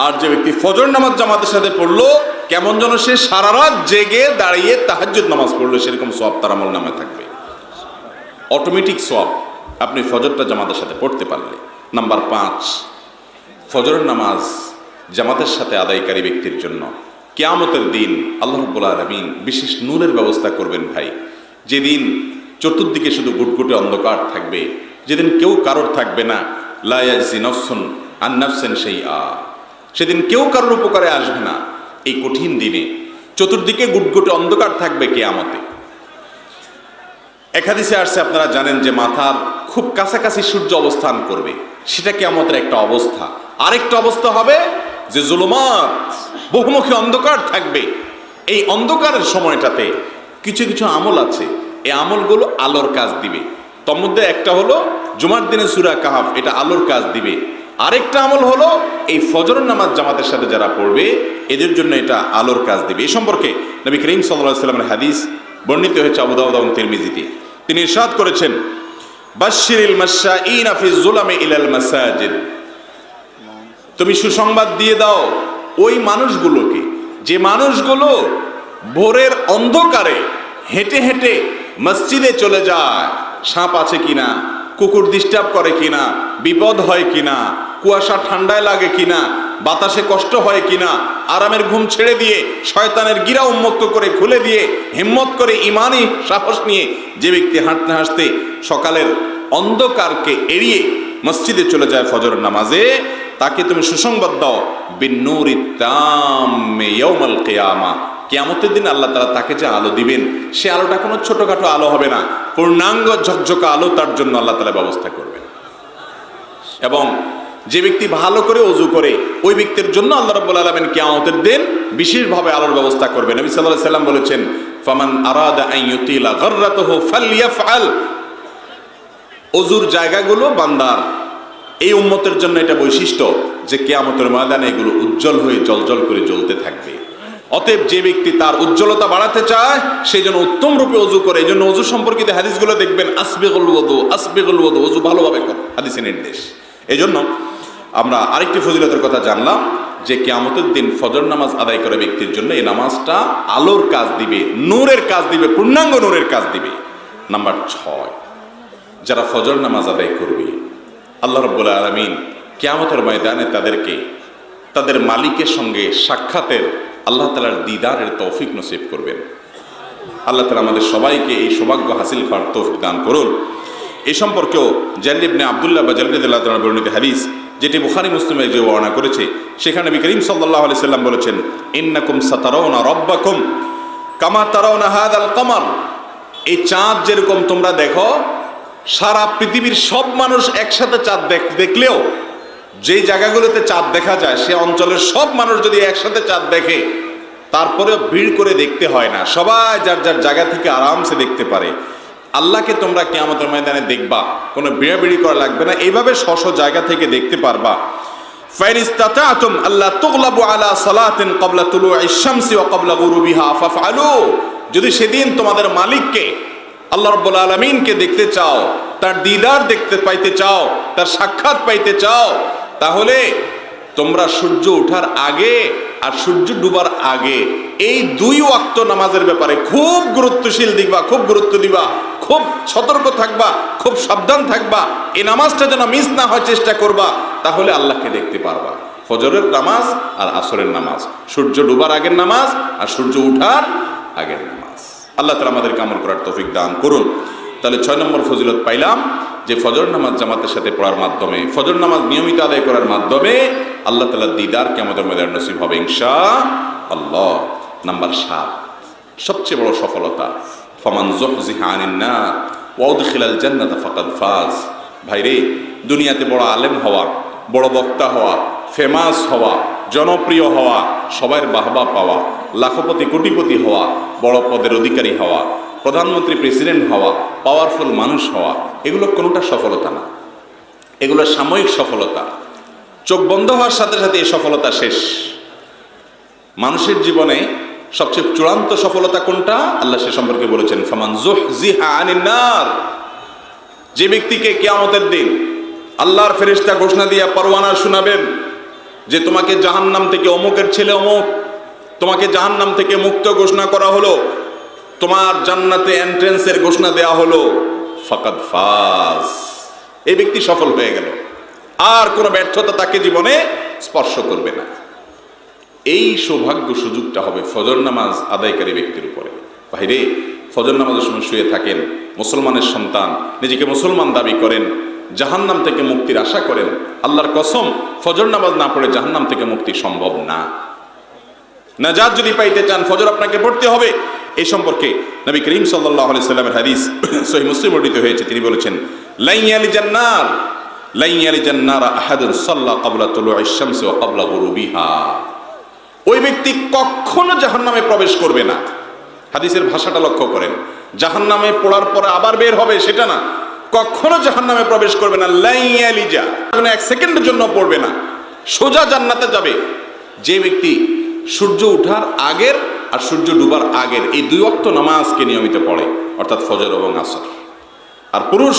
আর যে ব্যক্তি ফজর নামাজ জামাতের সাথে পড়লো কেমন যেন সে সারা রাত জেগে দাঁড়িয়ে তাহাজ্জুদ নামাজ পড়লো, সেরকম সওয়াব তার আমলনামায় থাকবে, অটোমেটিক সওয়াব আপনি ফজরটা জামাতের সাথে পড়তে পারলে। নাম্বার 5, ফজরের নামাজ জামাতের সাথে আদায়কারী ব্যক্তির জন্য কিয়ামতের দিন আল্লাহ রাব্বুল আলামিন বিশেষ নূরের ব্যবস্থা করবেন ভাই। যেদিন চতুর্দিকে শুধু গুটগুটে অন্ধকার থাকবে, যেদিন কেউ কারোর থাকবে না, লা ইয়াজজি নাফসুন আন নাফসিন শাইআ, সেদিন কেউ কারোর উপকারে আসবে না। এই কঠিন দিনে চতুর্দিকে গুটগুটে অন্ধকার থাকবে কিয়ামতে। এক হাদিসে আসছে, আপনারা জানেন যে মাথার খুব কাছাকাছি সূর্য অবস্থান করবে, সেটা কিয়ামতের একটা অবস্থা। আরেকটা অবস্থা হবে যে জুলুমাত, বহুমুখী অন্ধকার থাকবে। এই অন্ধকারের সময়টাতে কিছু কিছু আমল আছে, এই আমলগুলো আলোর কাজ দিবে। তার মধ্যে একটা হলো জুমার দিনে সূরা কাহাফ, এটা আলোর কাজ দিবে। আরেকটা আমল হলো এই ফজর নামাজ জামাতের সাথে যারা পড়বে এদের জন্য এটা আলোর কাজ দিবে। এই সম্পর্কে নবী করিম সাল্লাল্লাহু আলাইহি ওয়াসাল্লামের হাদিস বর্ণিত হয়েছে আবু দাউদ এবং তিরমিজিতে। তিনি ইরশাদ করেছেন, বাশশিরিল মাশাঈনা ফি যুলামি ইলাল মাসাজিদ, তুমি সুসংবাদ দিয়ে দাও ওই মানুষগুলোকে যে মানুষগুলো ভোরের অন্ধকারে হেঁটে হেঁটে মসজিদে চলে যায়, সাপ আছে কিনা, কুকুর ডিস্টার্ব করে কিনা, বিপদ হয় কিনা, কুয়াশা ঠান্ডায় লাগে কিনা, বাতাসে কষ্ট হয় কিনা, আরামের ঘুম ছেড়ে দিয়ে শয়তানের গিরা উন্মুক্ত করে খুলে দিয়ে হিম্মত করে ইমানি সাহস নিয়ে যে ব্যক্তি হাঁটতে হাঁটতে সকালের অন্ধকারকে এড়িয়ে মসজিদে চলে যায় ফজরের নামাজে, তাকে তুমি সুসংবাদ দাও বিন্নুরি তাম্মে ইয়াউমাল কিয়ামা, কিয়ামতের দিন আল্লাহ তাআলা তাকে যে আলো দিবেন, সে আলোটা কোনো ছোটখাটো আলো হবে না, পূর্ণাঙ্গ ঝকঝকা আলো তার জন্য আল্লাহ তাআলা ব্যবস্থা করবেন। এবং যে ব্যক্তি ভালো করে ওযু করে, ওই ব্যক্তির জন্য আল্লাহ রাব্বুল আলামিন কিয়ামতের দিন বিশেষভাবে আলোর ব্যবস্থা করবেন। নবী সাল্লাল্লাহু আলাইহি সাল্লাম বলেছেন, ফামান আরাদা আন ইউতিলা গাররাতুহু ফালইয়াফআল। ওযুর জায়গাগুলো বান্দার, এই উম্মতের জন্য এটা বৈশিষ্ট্য যে কিয়ামতের ময়দানে এগুলো উজ্জ্বল হয়ে জ্বলজ্বল করে জ্বলতে থাকবে। অতএব যে ব্যক্তি তার উজ্জ্বলতা বাড়াতে চায়, সেই জন্য উত্তম রূপে ওযু করে। এই জন্য ওযু সম্পর্কিত হাদিসগুলো দেখবেন, আসবিগুল ওযু, আসবিগুল ওযু, ওযু ভালোভাবে করো, হাদিসে নির্দেশ। এই জন্য আমরা আরেকটি ফজিলতের কথা জানলাম যে কিয়ামতের দিন ফজর নামাজ আদায় করে ব্যক্তির জন্য এই নামাজটা আলোর কাজ দিবে, নূরের কাজ দিবে, পূর্ণাঙ্গ নূরের কাজ দিবে। নাম্বার 6, যারা ফজর নামাজ আদায় করবে, আল্লাহ রাব্বুল আলামিন কিয়ামতের ময়দানে তাদেরকে তাদের মালিকের সঙ্গে সাক্ষাতের, আল্লাহ তাআলার দিদারের তৌফিক নসিব করবেন। আল্লাহ তাআলা আমাদের সবাইকে এই সৌভাগ্য হাসিল করার তৌফিক দান করুন। এই সম্পর্কেও জারির ইবনে আব্দুল্লাহ বা জারির রাদিয়াল্লাহু তাআলা বর্ণিত হাদিস, যেটি বুখারী মুসলিমে যে বর্ণনা করেছে, সেখানে নবী করিম সাল্লাল্লাহু আলাইহি সাল্লাম বলেছেন, ইন্নাকুম সাতারাউনা রাব্বাকুম কামা তারাউনা হাযাল কামার। এই চাঁদ যেরকম তোমরা দেখো, সারা পৃথিবীর সব মানুষ একসাথে চাঁদ দেখলেও, যেই জায়গাগুলোতে চাঁদ দেখা যায় সে অঞ্চলের সব মানুষ যদি একসাথে চাঁদ দেখে, তারপরেও ভিড় করে দেখতে হয় না, সবাই যার যার জায়গা থেকে আরামসে দেখতে পারে। আল্লাহকে তোমরা কিয়ামতের ময়দানে দেখবা, কোনো বিড়াবিড়ি করা লাগবে না, এইভাবে স্ব জায়গা থেকে দেখতে পারবা। ফাইন ইসতাতাতুম আল্লা তুগলাবু আলা সালাতিন ক্বাবলা তুলুইশ শামসি ওয়া ক্বাবলা গুরুবিহা ফাফআলু। যদি সেদিন তোমাদের মালিককে, আল্লাহ রাব্বুল আলামিনকে দেখতে চাও, তার দিদার দেখতে পাইতে চাও, তার সাক্ষাৎ পাইতে চাও, তাহলে তোমরা সূর্য ওঠার আগে আর সূর্য ডুবার আগে এই 2 ওয়াক্ত নামাজের ব্যাপারে খুব গুরুত্বশীল দিবা, খুব গুরুত্ব দিবা, খুব সতর্ক থাকবা, খুব সাবধান থাকবা। এই নামাজটা যেন মিস না হয় চেষ্টা করবা, তাহলে আল্লাহকে দেখতে পারবা। ফজরের নামাজ আর আসরের নামাজ, সূর্য ডুবার আগের নামাজ আর সূর্য ওঠার আগের নামাজ। আল্লাহ তাআলা আমাদেরকে আমল করার তৌফিক দান করুন। তাহলে 6 নম্বর ফজিলত পাইলাম যে ফজর নামাজ জামাতের সাথে পড়ার মাধ্যমে, ফজর নামাজ নিয়মিত আদায় করার মাধ্যমে আল্লাহ তাআলার দিদার কিয়ামতের ময়দানে নসিব হবে ইনশাআল্লাহ। নাম্বার 7, সবচেয়ে বড় সফলতা, ফামান যুহজিহা আনিন নার ওয়া উদখিলাল জান্নাতা ফাকাদ ফাজ। ভাইরে, দুনিয়াতে বড় আলেম হওয়া, বড় বক্তা হওয়া, ফেমাস হওয়া, জনপ্রিয় হওয়া, সবার বাহবা পাওয়া, লাখপতি কোটিপতি হওয়া, বড় পদের অধিকারী হওয়া, প্রধানমন্ত্রী প্রেসিডেন্ট হওয়া, পাওয়ারফুল মানুষ হওয়া, এগুলো কোনোটা সফলতা না, এগুলো সাময়িক সফলতা। চোখ বন্ধ হওয়ার সাথে সাথে এই সফলতা শেষ। মানুষের জীবনে সবচেয়ে চূড়ান্ত সফলতা কোনটা? আল্লাহ সে সম্পর্কে বলেছেন, ফামান যুহজিহা আনিন নার। যে ব্যক্তিকে কিয়ামতের দিন আল্লাহর ফেরেশতা ঘোষণা দিয়া পরওয়ানা শোনাবেন যে তোমাকে জাহান্নাম থেকে, অমুকের ছেলে অমুক, তোমাকে জাহান্নাম থেকে মুক্ত ঘোষণা করা হলো, তোমার জান্নাতে এন্ট্রেন্সের ঘোষণা দেয়া হলো, ফাকাদ ফাজ। এই ব্যক্তি সফল হয়ে গেল, আর কোনো ব্যর্থতা তাকে জীবনে স্পর্শ করবে না। এই সৌভাগ্য সুযোগটা হবে ফজর নামাজ আদায়কারী ব্যক্তির উপরে। ভাইরে, ফজর নামাজের সময় শুয়ে থাকেন, মুসলমানের সন্তান, নিজেকে মুসলমান দাবি করেন, জাহান্নাম থেকে মুক্তির আশা করেন, আল্লাহর কসম, ফজর নামাজ না পড়ে জাহান্নাম থেকে মুক্তি সম্ভব না। নাজাত যদি পাইতে চান, ফজর আপনাকে পড়তে হবে। এই সম্পর্কে নবী করিম সাল্লাল্লাহু আলাইহি সাল্লামের হাদিস সহিহ মুসলিম বর্ণিত হয়েছে। তিনি বলেছেন, লাই ইয়ালিজান নার আহাদুন সাল্লা ক্বাবলা তুলুইশ শামসি ওয়া ক্বাবলা গুরুবিহা। ওই ব্যক্তি কখনো জাহান্নামে প্রবেশ করবে না। হাদিসের ভাষাটা লক্ষ্য করেন, জাহান্নামে পড়ার পরে আবার বের হবে সেটা না, কখনো জাহান্নামে প্রবেশ করবে না। লাই ইয়ালিজা, মানে 1 সেকেন্ডের জন্য পড়বে না, সোজা জান্নাতে যাবে যে ব্যক্তি সূর্য ওঠার আগের আর সূর্য ডুবার আগের এই 2 ওয়াক্ত নামাজকে নিয়মিত পড়ে, অর্থাৎ ফজর এবং আসর। আর পুরুষ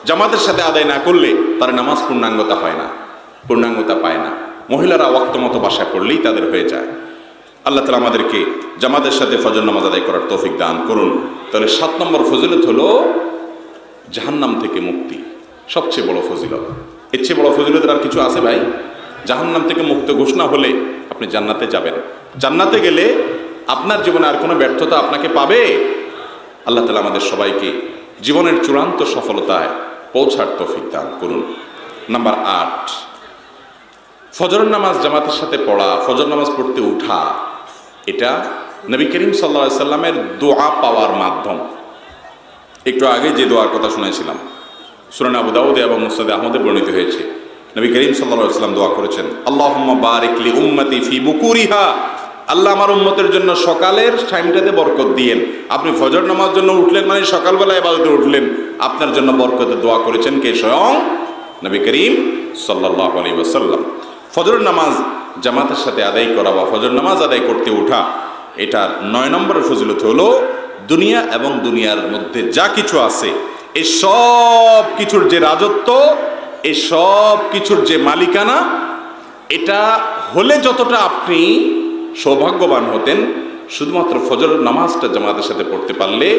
জামাতের সাথে আদায় না করলে তার নামাজ পূর্ণাঙ্গতা হয় না, পূর্ণাঙ্গতা পায় না। মহিলারা ওয়াক্ত মতো বাসায় পড়লেই তাদের হয়ে যায়। আল্লাহ তাআলা আমাদেরকে জামাতের সাথে ফজর নামাজ আদায় করার তৌফিক দান করুন। তাহলে 7 নম্বর ফজিলত হলো জাহান্নাম থেকে মুক্তি, সবচেয়ে বড় ফজিলত। এর চেয়ে বড় ফজিলতের আর কিছু আছে ভাই? জাহান্নাম থেকে মুক্ত ঘোষণা হলে আপনি জান্নাতে যাবেন। জান্নাতে গেলে আপনার জীবনে আর কোনো ব্যর্থতা আপনাকে পাবে? আল্লাহ তাআলা আমাদের সবাইকে জীবনের চূড়ান্ত সফলতায় পৌঁছার তৌফিক দান করুন। নাম্বার 8, ফজর নামাজ জামাতের সাথে পড়া, ফজর নামাজ পড়তে উঠা, এটা নবী করিম সাল্লাল্লাহু আলাইহি সাল্লামের দোয়া পাওয়ার মাধ্যম। একটু আগে যে দোয়ার কথা শুনেছিলাম সুনান আবু দাউদ এবং মুসনাদে আহমদে বর্ণিত হয়েছে, নবী করিম সাল্লাল্লাহু আলাইহি সাল্লাম দোয়া করেছেন, আল্লাহুম্মা বারিক লি উম্মতি ফি বুকুরিহা, আল্লাহ আমার উম্মতের জন্য সকালের টাইমটাতে বরকত দিয়েন। আপনি ফজর নামাজ জন্য উঠলেন মানে সকালবেলা ইবাদতে উঠলেন, আপনার জন্য বরকতে দোয়া করেছেন কে? স্বয়ং নবী করিম সাল্লাল্লাহু আলাইহি ওয়াসাল্লাম। ফজর নামাজ জামাতের সাথে আদায় করা বা ফজর নামাজ আদায় করতে ওঠা, এটার 9 নম্বরের ফজিলত হলো দুনিয়া এবং দুনিয়ার মধ্যে যা কিছু আছে এই সব কিছুর যে রাজত্ব, এই সব কিছুর যে মালিকানা, এটা হলে যতটা আপনি সৌভাগ্যবান হতেন, শুধুমাত্র ফজর নামাজটা জামাতের সাথে পড়তে পারলে,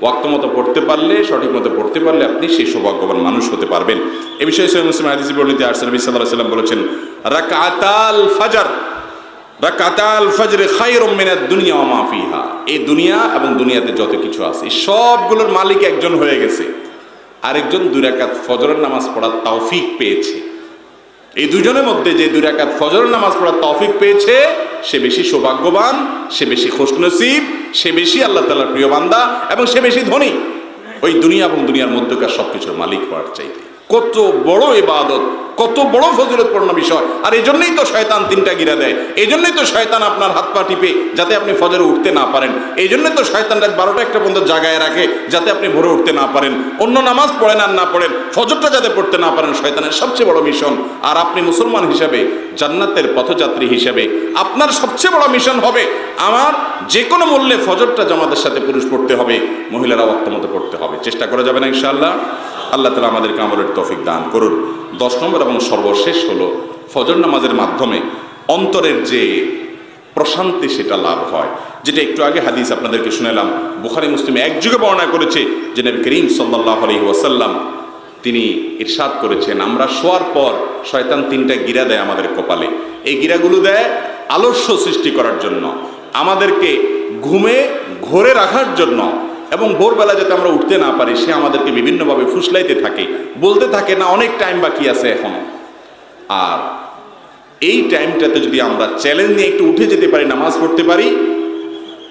ওয়াক্ত মতো পড়তে পারলে, সঠিক মতো পড়তে পারলে আপনি সেই সৌভাগ্যবান মানুষ হতে পারবেন। এ বিষয়ে সহিহ মুসলিম হাদিসে বর্ণিত আছে, নবী সাল্লাল্লাহু আলাইহি ওয়াসাল্লাম বলেছেন, রাকাতাল ফজর খায়রুম মিনাদ দুনিয়া ওয়া মা ফিহা, এই দুনিয়া এবং দুনিয়াতে যত কিছু আছে সবগুলোর মালিক একজন হয়ে গেছে, আরেকজন 2 রাকাত ফজরের নামাজ পড়ার তৌফিক পেয়েছে। এই দুজনের মধ্যে যে 2 রাকাত ফজরের নামাজ পড়ার তৌফিক পেয়েছে সে বেশি সৌভাগ্যবান, সে বেশি খুশনসিব, সে বেশি আল্লাহ তাআলার প্রিয় বান্দা এবং সে বেশি ধনী ওই দুনিয়া এবং দুনিয়ার মধ্যকার সবকিছুর মালিক হওয়ার চাইতে। কত বড় ইবাদত, কত বড় ফজিলতপূর্ণ বিষয়। আর এই জন্যই তো শয়তান 3টা গিরা দেয়, এই জন্যই তো শয়তান আপনার হাত পা টিপে যাতে আপনি ফজরে উঠতে না পারেন, এই জন্যই তো শয়তান রাত 12টা 1টা পর্যন্ত জাগায় রাখে যাতে আপনি ভোরে উঠতে না পারেন, অন্য নামাজ পড়েন আর না পড়েন, ফজরটা যাতে পড়তে না পারেন, শয়তানের সবচেয়ে বড় মিশন। আর আপনি মুসলমান হিসাবে, জান্নাতের পথযাত্রী হিসাবে আপনার সবচেয়ে বড় মিশন হবে আমার যে কোনো মূল্যে ফজরটা জামাতের সাথে পুরুষ পড়তে হবে, মহিলারা ওয়াক্ত মতো পড়তে হবে। চেষ্টা করা যাবে না ইনশাআল্লাহ? আল্লাহ তাআলা আমাদেরকে আমলের তৌফিক দান করুন। 10 নম্বর এবং সর্বশেষ হলো ফজর নামাজের মাধ্যমে অন্তরের যে প্রশান্তি সেটা লাভ হয়, যেটা একটু আগে হাদিস আপনাদেরকে শুনালাম, বুখারী মুসলিমে একযোগে বর্ণনা করেছে যে নবী করিম সাল্লাল্লাহু আলাইহি ওয়াসাল্লাম তিনি ইরশাদ করেছেন, আমরা শোয়ার পর শয়তান 3টা গিরা দেয় আমাদের কপালে। এই গিরাগুলো দেয় আলস্য সৃষ্টি করার জন্য, আমাদেরকে ঘুমে ঘোরে রাখার জন্য, এবং ভোরবেলা যাতে আমরা উঠতে না পারি সে আমাদেরকে বিভিন্নভাবে ফুসলাইতে থাকে, বলতে থাকে না অনেক টাইম বাকি আছে এখনো। আর এই টাইমটাতে যদি আমরা চ্যালেঞ্জ নিয়ে একটু উঠে যেতে পারি, নামাজ পড়তে পারি,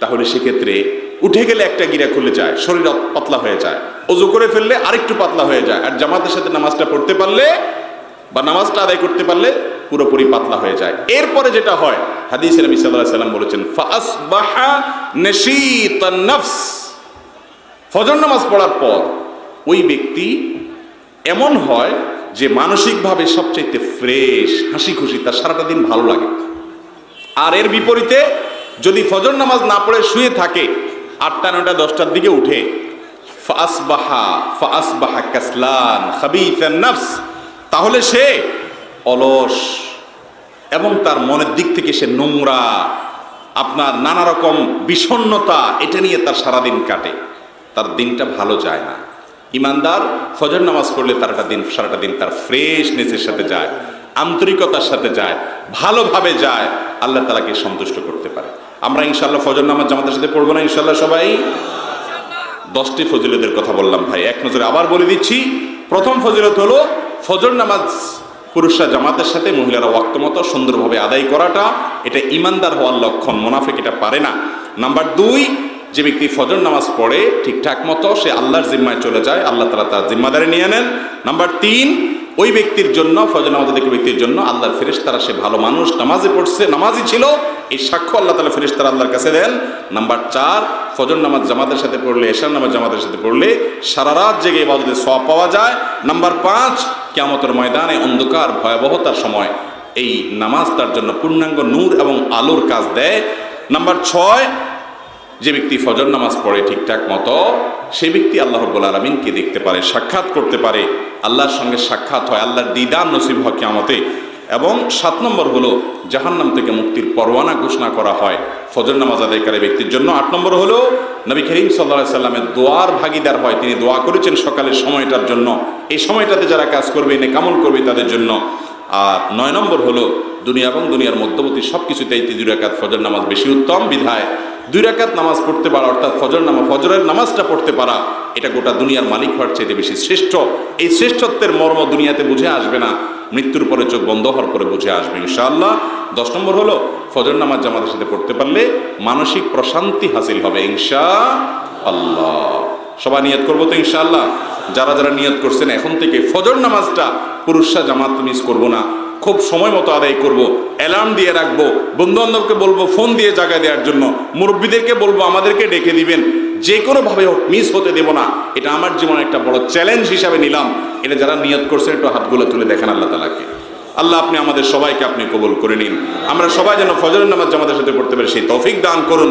তাহলে সেক্ষেত্রে উঠে গেলে একটা গিরা খুলে যায়, শরীর পাতলা হয়ে যায়, ওযু করে ফেললে আরেকটু পাতলা হয়ে যায়, আর জামাতের সাথে নামাজটা পড়তে পারলে বা নামাজটা আদায় করতে পারলে পুরোপুরি পাতলা হয়ে যায়। এরপরে যেটা হয়, হাদিসে নবী সাল্লাল্লাহু আলাইহি ওয়াসাল্লাম বলেছেন, ফাআসবাহা নাশীতান নাফস, ফজর নামাজ পড়ার পর ওই ব্যক্তি এমন হয় যে মানসিকভাবে সবচেয়ে ফ্রেশ, হাসি খুশি, তার সারাটা দিন ভালো লাগে। আর এর বিপরীতে যদি ফজর নামাজ না পড়ে শুয়ে থাকে, 8টা 9টা 10টার দিকে উঠে, ফাআসবাহা কাসলান খাবিসান নাফস, তাহলে সে অলস এবং তার মনের দিক থেকে সে নোংরা, আপনার নানা রকম বিষণ্ণতা, এটা নিয়ে তার সারাদিন কাটে, তার দিনটা ভালো যায় না। ইমানদার ফজর নামাজ পড়লে সারাটা দিন তার ফ্রেশনেসের সাথে যায়, আন্তরিকতার সাথে যায়, ভালোভাবে যায়, আল্লাহ তাআলাকে সন্তুষ্ট করতে পারে। আমরা ইনশাআল্লাহ ফজর নামাজ জামাতের সাথে পড়বো না ইনশাআল্লাহ সবাই? 10টি ফজিলতের কথা বললাম ভাই, এক নজরে আবার বলে দিচ্ছি। প্রথম ফজিলত হলো ফজর নামাজ পুরুষরা জামাতের সাথে, মহিলারা ওয়াক্ত মতো সুন্দরভাবে আদায় করাটা, এটা ইমানদার হওয়ার লক্ষণ, মুনাফিক এটা পারে না। নাম্বার 2, যে ব্যক্তি ফজর নামাজ পড়ে ঠিকঠাক মতো সে আল্লাহর জিম্মায় চলে যায়, আল্লাহ তাআলা তার জিম্মাদারি নিয়ে নেন। নাম্বার 3, ওই ব্যক্তির জন্য, ফজর নামাজ আদায় ব্যক্তির জন্য আল্লাহর ফেরেশতারা সে ভালো মানুষ, নামাজে পড়ছে, নামাজি ছিল, এই সাক্ষ্য আল্লাহ তাআলা ফেরেশতারা আল্লাহর কাছে দেন। নাম্বার 4, ফজর নামাজ জামাতের সাথে পড়লে, এশার নামাজ জামাতের সাথে পড়লে সারা রাত জেগে ইবাদতের সওয়াব পাওয়া যায়। নাম্বার 5, কিয়ামতের ময়দানে অন্ধকার ভয়াবহতার সময় এই নামাজ তার জন্য পূর্ণাঙ্গ নূর এবং আলোর কাজ দেয়। নাম্বার 6, যে ব্যক্তি ফজর নামাজ পড়ে ঠিকঠাক মতো, সেই ব্যক্তি আল্লাহ রাব্বুল আলামিনকে দেখতে পারে, সাক্ষাৎ করতে পারে, আল্লাহর সঙ্গে সাক্ষাৎ হয়, আল্লাহর দিদার নসিব হয় কিয়ামতে। এবং 7 নম্বর হলো জাহান্নাম থেকে মুক্তির পরোয়ানা ঘোষণা করা হয় ফজর নামাজ আদায়কারী ব্যক্তির জন্য। 8 নম্বর হলো নবী করিম সাল্লাল্লাহু আলাইহি সাল্লামের দোয়ার ভাগীদার হয়, তিনি দোয়া করেছেন সকালের সময়টার জন্য, এই সময়টাতে যারা কাজ করবে, নেক আমল করবে তাদের জন্য। আর 9 নম্বর হলো দুনিয়া এবং দুনিয়ার মধ্যবর্তী সব কিছুতেই 2 রাকাত ফজর নামাজ বেশি উত্তম, বিধায় 2 রাকাত নামাজ পড়তে পারা, অর্থাৎ ফজরের নামাজটা পড়তে পারা, এটা গোটা দুনিয়ার মালিক হওয়ার চাইতে বেশি শ্রেষ্ঠ। এই শ্রেষ্ঠত্বের মর্ম দুনিয়াতে বুঝে আসবে না, মৃত্যুর পরে চোখ বন্ধ হওয়ার পরে বুঝে আসবে ইনশাআল্লাহ। 10 নম্বর হলো ফজর নামাজ জামাতের সাথে পড়তে পারলে মানসিক প্রশান্তি হাসিল হবে ইনশাআল্লাহ। সবাই নিয়ত করবো তো ইনশাআল্লাহ। যারা যারা নিয়ত করছেন এখন থেকে ফজর নামাজটা পুরুষরা জামাত মিস করবো না, খুব সময় মতো আদায় করব, অ্যালার্ম দিয়ে রাখবো, বন্ধু বান্ধবকে বলবো ফোন দিয়ে জায়গা দেওয়ার জন্য, মুরব্বীদেরকে বলবো আমাদেরকে ডেকে দিবেন, যে কোনো ভাবে হোক মিস হতে দেব না। এটা আমার জীবনে একটা বড় চ্যালেঞ্জ হিসাবে নিলাম। এটা যারা নিয়ত করছেন একটু হাতগুলো তুলে দেখেন আল্লাহ তাআলাকে। আল্লাহ আপনি আমাদের সবাইকে আপনি কবুল করে নিন। আমরা সবাই যেন ফজরের নামাজ জামাতের সাথে পড়তে পারি সেই তৌফিক দান করুন।